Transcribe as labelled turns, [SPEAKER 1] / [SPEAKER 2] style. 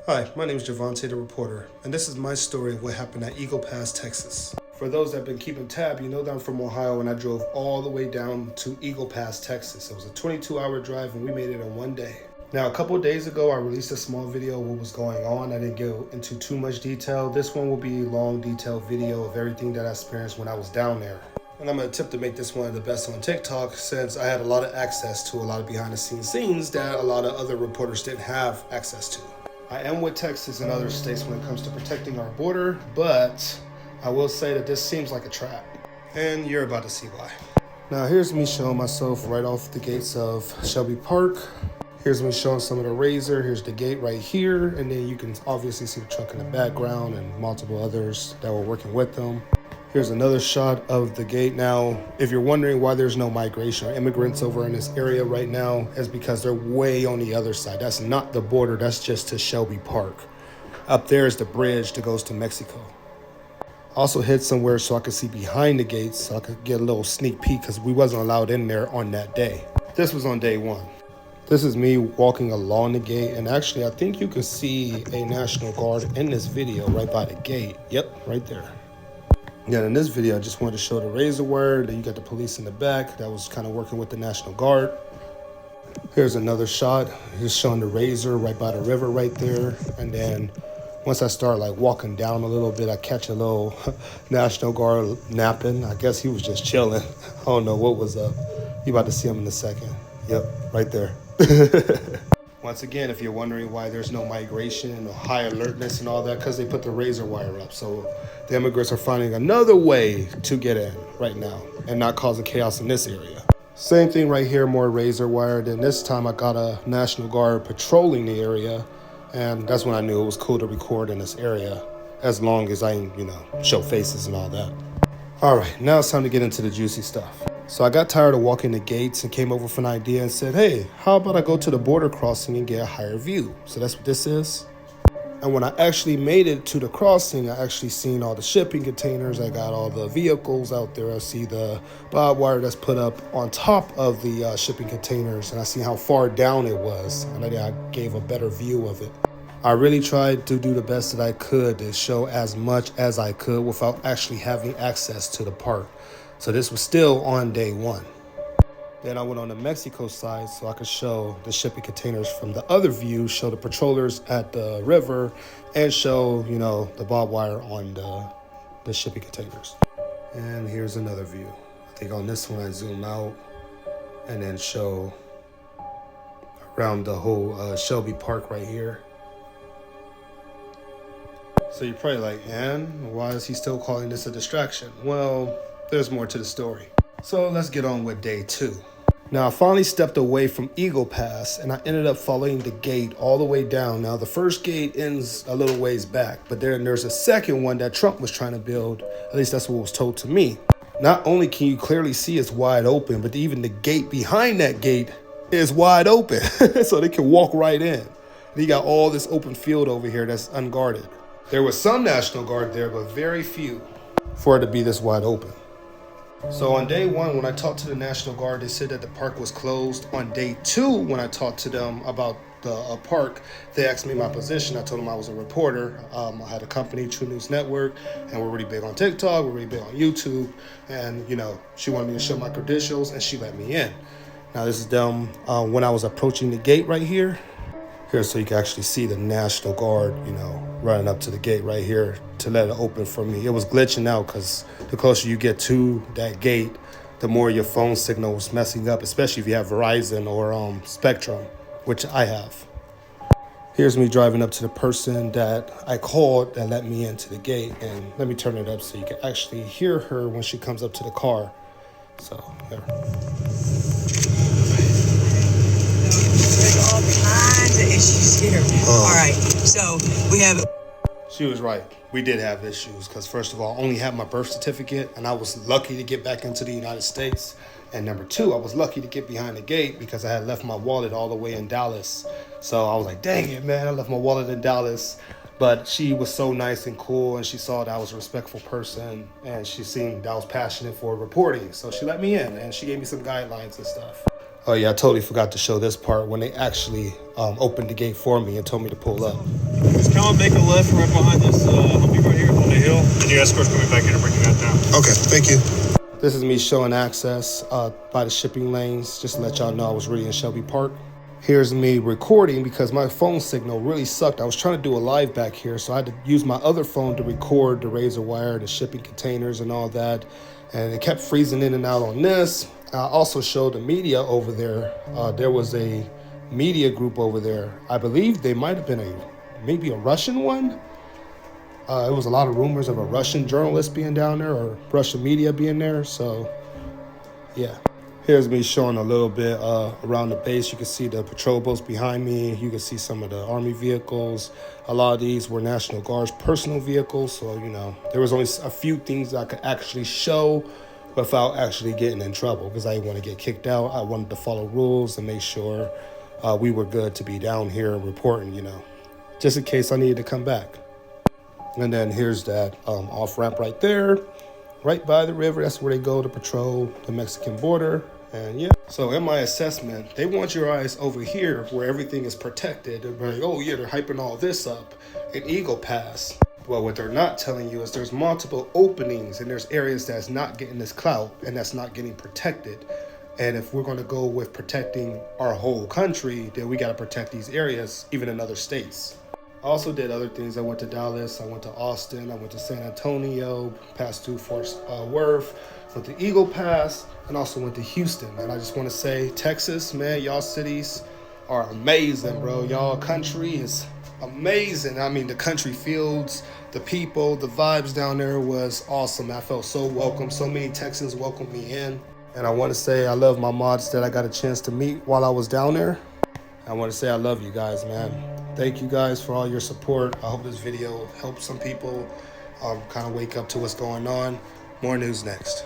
[SPEAKER 1] Hi, my name is Javante the Reporter, and this is my story of what happened at Eagle Pass, Texas. For those that have been keeping tab, you know that I'm from Ohio and I drove all the way down to Eagle Pass, Texas. It was a 22-hour drive and we made it in one day. Now, a couple of days ago, I released a small video of what was going on. I didn't go into too much detail. This one will be a long, detailed video of everything that I experienced when I was down there. And I'm going to attempt to make this one of the best on TikTok since I had a lot of access to a lot of behind-the-scenes scenes that a lot of other reporters didn't have access to. I am with Texas and other states when it comes to protecting our border, but I will say that this seems like a trap. And you're about to see why. Now here's me showing myself right off the gates of Shelby Park. Here's me showing some of the razor. Here's the gate right here. And then you can obviously see the truck in the background and multiple others that were working with them. Here's another shot of the gate. Now, if you're wondering why there's no migration or immigrants over in this area right now, it's because they're way on the other side. That's not the border, that's just to Shelby Park. Up there is the bridge that goes to Mexico. I also hid somewhere so I could see behind the gates so I could get a little sneak peek because we wasn't allowed in there on that day. This was on day one. This is me walking along the gate, and actually I think you could see a National Guard in this video right by the gate. Yep, right there. Yeah, in this video, I just wanted to show the razor wire. Then you got the police in the back that was kind of working with the National Guard. Here's another shot, just showing the razor right by the river right there. And then once I start like walking down a little bit, I catch a little National Guard napping. I guess he was just chilling. I don't know what was up. You about to see him in a second. Yep, right there. Once again, if you're wondering why there's no migration or high alertness and all that, because they put the razor wire up. So the immigrants are finding another way to get in right now and not causing chaos in this area. Same thing right here, more razor wire. Then this time I got a National Guard patrolling the area. And that's when I knew it was cool to record in this area, as long as I, show faces and all that. All right, now it's time to get into the juicy stuff. So I got tired of walking the gates and came over with an idea and said, hey, how about I go to the border crossing and get a higher view? So that's what this is. And when I actually made it to the crossing, I actually seen all the shipping containers. I got all the vehicles out there. I see the barbed wire that's put up on top of the shipping containers. And I see how far down it was. And I gave a better view of it. I really tried to do the best that I could to show as much as I could without actually having access to the park. So this was still on day one. Then I went on the Mexico side so I could show the shipping containers from the other view, show the patrollers at the river, and show, the barbed wire on the shipping containers. And here's another view. I think on this one I zoom out and then show around the whole Shelby Park right here. So you're probably like, and why is he still calling this a distraction? Well, there's more to the story. So let's get on with day two. Now I finally stepped away from Eagle Pass and I ended up following the gate all the way down. Now the first gate ends a little ways back, but there's a second one that Trump was trying to build. At least that's what was told to me. Not only can you clearly see it's wide open, but even the gate behind that gate is wide open. So they can walk right in. And you got all this open field over here that's unguarded. There was some National Guard there, but very few for it to be this wide open. So on day one, when I talked to the National Guard, they said that the park was closed. On day two, when I talked to them about the park, they asked me my position. I told them I was a reporter. I had a company, True News Network, and we're really big on TikTok. We're really big on YouTube. And, she wanted me to show my credentials, and she let me in. Now, this is them when I was approaching the gate right here. Here, so you can actually see the National Guard, running up to the gate right here to let it open for me. It was glitching out because the closer you get to that gate, the more your phone signal was messing up, especially if you have Verizon or Spectrum, which I have. Here's me driving up to the person that I called that let me into the gate. And let me turn it up so you can actually hear her when she comes up to the car. So, there.
[SPEAKER 2] All kinds of issues here. All right, so we have...
[SPEAKER 1] She was right. We did have issues because, first of all, I only had my birth certificate, and I was lucky to get back into the United States. And number two, I was lucky to get behind the gate because I had left my wallet all the way in Dallas. So I was like, dang it, man, I left my wallet in Dallas. But she was so nice and cool, and she saw that I was a respectful person, and she seemed that I was passionate for reporting. So she let me in, and she gave me some guidelines and stuff. Oh yeah, I totally forgot to show this part when they actually opened the gate for me and told me to pull up.
[SPEAKER 3] Just come and make a left right behind this Humvee right here on the hill. And your escort's coming back in and bringing that down.
[SPEAKER 1] Okay, thank you. This is me showing access by the shipping lanes, just to let y'all know I was really in Shelby Park. Here's me recording because my phone signal really sucked. I was trying to do a live back here, so I had to use my other phone to record the razor wire, the shipping containers and all that. And it kept freezing in and out on this. I also showed the media over there. There was a media group over there. I believe they might have been maybe a Russian one. It was a lot of rumors of a Russian journalist being down there or Russian media being there. So, yeah. Here's me showing a little bit around the base. You can see the patrol boats behind me. You can see some of the Army vehicles. A lot of these were National Guard's personal vehicles. So, you know, there was only a few things I could actually show without actually getting in trouble because I didn't want to get kicked out. I wanted to follow rules and make sure we were good to be down here reporting, you know, just in case I needed to come back. And then here's that off-ramp right there, right by the river. That's where they go to patrol the Mexican border. And yeah, so in my assessment, they want your eyes over here where everything is protected. They're like, oh yeah, they're hyping all this up in Eagle Pass. Well, what they're not telling you is there's multiple openings and there's areas that's not getting this clout and that's not getting protected. And if we're going to go with protecting our whole country, then we got to protect these areas, even in other states. I also did other things. I went to Dallas, I went to Austin, I went to San Antonio, passed through Fort Worth, went to Eagle Pass, and also went to Houston. And I just want to say, Texas, man, y'all cities are amazing, bro. Y'all country is amazing. I mean, the country fields, the people, the vibes down there was awesome. I felt so welcome. So many Texans welcomed me in. And I want to say I love my mods that I got a chance to meet while I was down there. I want to say I love you guys, man. Thank you guys for all your support. I hope this video helps some people kind of wake up to what's going on. More news next.